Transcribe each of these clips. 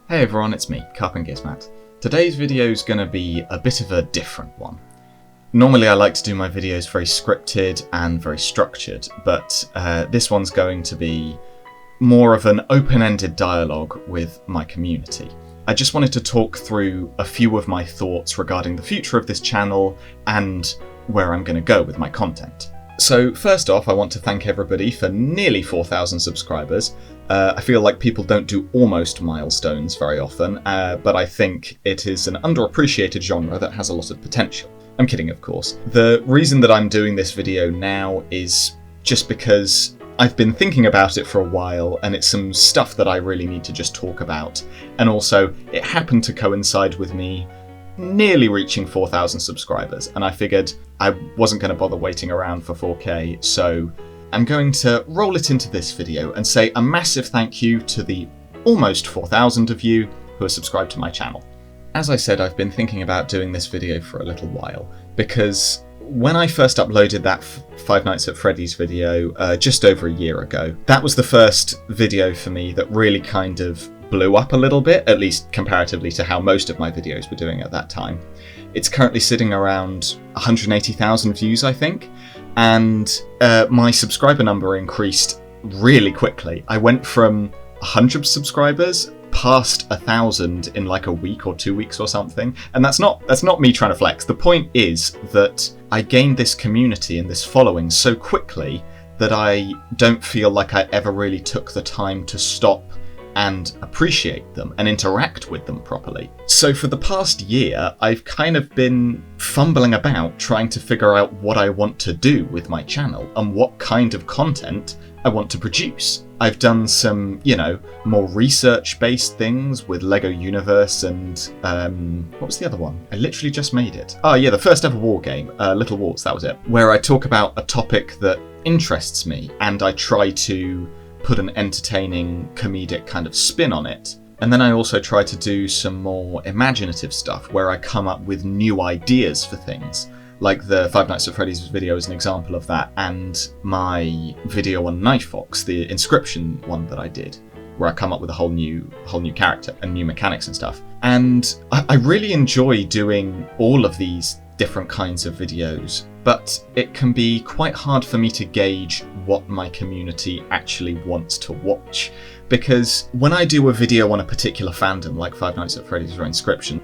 Hey everyone, it's me, Carpengizmat. Today's video is going to be a bit of a different one. Normally I like to do my videos very scripted and very structured, but this one's going to be more of an open-ended dialogue with my community. I just wanted to talk through a few of my thoughts regarding the future of this channel and where I'm going to go with my content. So first off, I want to thank everybody for nearly 4,000 subscribers. I feel like people don't do almost milestones very often, but I think it is an underappreciated genre that has a lot of potential. I'm kidding, of course. The reason that I'm doing this video now is just because I've been thinking about it for a while, and it's some stuff that I really need to just talk about. And also, it happened to coincide with me nearly reaching 4,000 subscribers, and I figured I wasn't going to bother waiting around for 4K, so I'm going to roll it into this video and say a massive thank you to the almost 4,000 of you who are subscribed to my channel. As I said, I've been thinking about doing this video for a little while, because when I first uploaded that Five Nights at Freddy's video just over a year ago, that was the first video for me that really kind of blew up a little bit, at least comparatively to how most of my videos were doing at that time. It's currently sitting around 180,000 views, I think, and my subscriber number increased really quickly. I went from 100 subscribers past 1,000 in like a week or 2 weeks or something, and that's not me trying to flex. The point is that I gained this community and this following so quickly that I don't feel like I ever really took the time to stop and appreciate them and interact with them properly. So for the past year, I've kind of been fumbling about trying to figure out what I want to do with my channel and what kind of content I want to produce. I've done some, more research-based things with LEGO Universe and, what was the other one? I literally just made it. Oh yeah, the first ever war game, Little Wars, that was it. Where I talk about a topic that interests me and I try to put an entertaining, comedic kind of spin on it. And then I also try to do some more imaginative stuff where I come up with new ideas for things. Like the Five Nights at Freddy's video is an example of that, and my video on Nightfox, the Inscryption one that I did, where I come up with a whole new character and new mechanics and stuff. And I really enjoy doing all of these different kinds of videos, but it can be quite hard for me to gauge what my community actually wants to watch. Because when I do a video on a particular fandom, like Five Nights at Freddy's or Inscryption,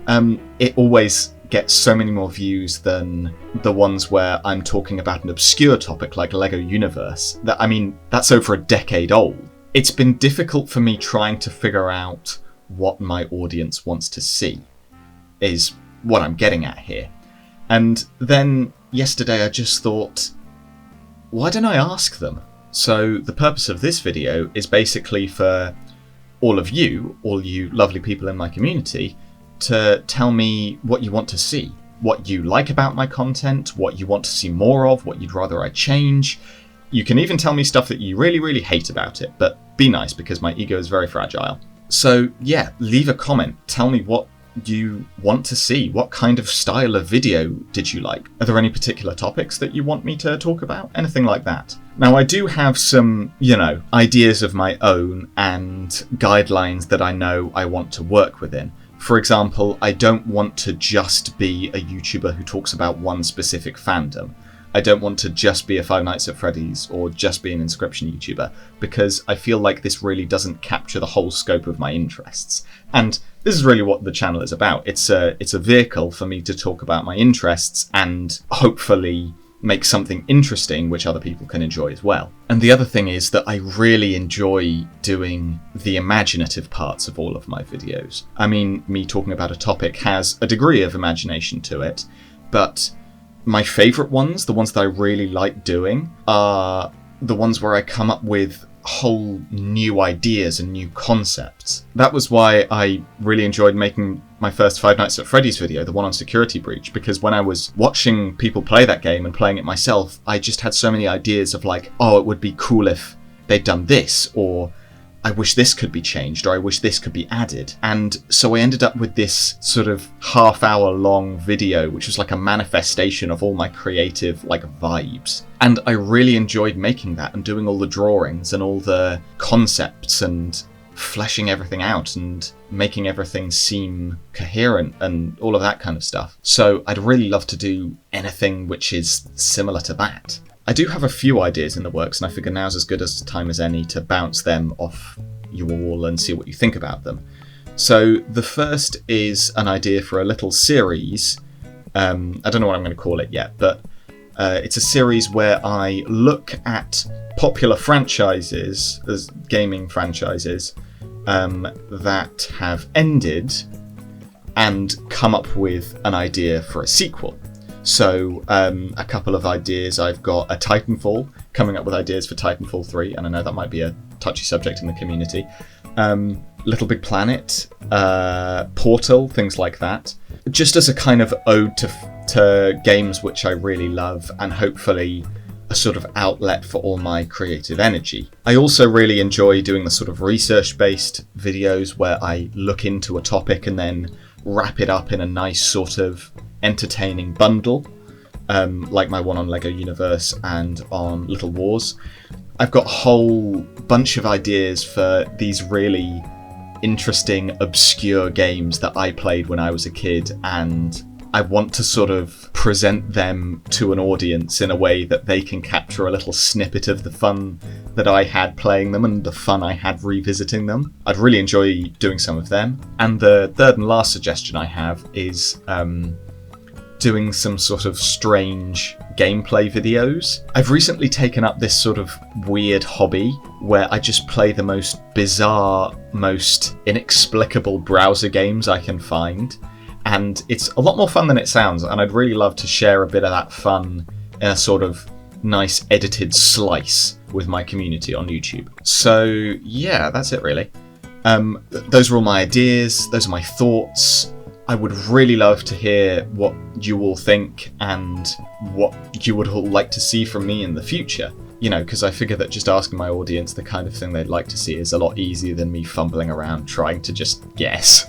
it always gets so many more views than the ones where I'm talking about an obscure topic like LEGO Universe. That's over a decade old. It's been difficult for me trying to figure out what my audience wants to see, is what I'm getting at here. And then yesterday I just thought, why don't I ask them? So the purpose of this video is basically for all you lovely people in my community, to tell me what you want to see, what you like about my content, what you want to see more of, what you'd rather I change. You can even tell me stuff that you really, really hate about it, but be nice because my ego is very fragile. So yeah, leave a comment. Tell me what you want to see. What kind of style of video did you like? Are there any particular topics that you want me to talk about? Anything like that. Now, I do have some, ideas of my own and guidelines that I know I want to work within. For example, I don't want to just be a YouTuber who talks about one specific fandom. I don't want to just be a Five Nights at Freddy's or just be an Inscryption YouTuber, because I feel like this really doesn't capture the whole scope of my interests. And this is really what the channel is about. It's a vehicle for me to talk about my interests and hopefully make something interesting which other people can enjoy as well. And the other thing is that I really enjoy doing the imaginative parts of all of my videos. Me talking about a topic has a degree of imagination to it, but my favourite ones, the ones that I really like doing, are the ones where I come up with whole new ideas and new concepts. That was why I really enjoyed making my first Five Nights at Freddy's video, the one on Security Breach, because when I was watching people play that game and playing it myself, I just had so many ideas of like, oh, it would be cool if they'd done this, or I wish this could be changed, or I wish this could be added. And so I ended up with this sort of half-hour long video, which was like a manifestation of all my creative vibes. And I really enjoyed making that and doing all the drawings and all the concepts and fleshing everything out and making everything seem coherent and all of that kind of stuff. So I'd really love to do anything which is similar to that. I do have a few ideas in the works, and I figure now's as good a time as any to bounce them off you all and see what you think about them. So the first is an idea for a little series. I don't know what I'm going to call it yet, but it's a series where I look at popular franchises, as gaming franchises, that have ended and come up with an idea for a sequel. So a couple of ideas. I've got a Titanfall, coming up with ideas for Titanfall 3, and I know that might be a touchy subject in the community. Little Big Planet, Portal, things like that. Just as a kind of ode to games which I really love, and hopefully a sort of outlet for all my creative energy. I also really enjoy doing the sort of research-based videos where I look into a topic and then wrap it up in a nice sort of entertaining bundle, like my one on LEGO Universe and on Little Wars. I've got a whole bunch of ideas for these really interesting, obscure games that I played when I was a kid, and I want to sort of present them to an audience in a way that they can capture a little snippet of the fun that I had playing them and the fun I had revisiting them. I'd really enjoy doing some of them. And the third and last suggestion I have is doing some sort of strange gameplay videos. I've recently taken up this sort of weird hobby where I just play the most bizarre, most inexplicable browser games I can find. And it's a lot more fun than it sounds, and I'd really love to share a bit of that fun in a sort of nice edited slice with my community on YouTube. So yeah, that's it really. Those are all my ideas, those are my thoughts. I would really love to hear what you all think and what you would all like to see from me in the future. You know, because I figure that just asking my audience the kind of thing they'd like to see is a lot easier than me fumbling around trying to just guess.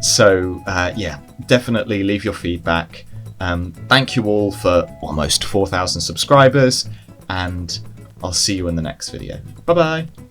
So yeah, definitely leave your feedback. Thank you all for almost 4,000 subscribers, and I'll see you in the next video. Bye bye!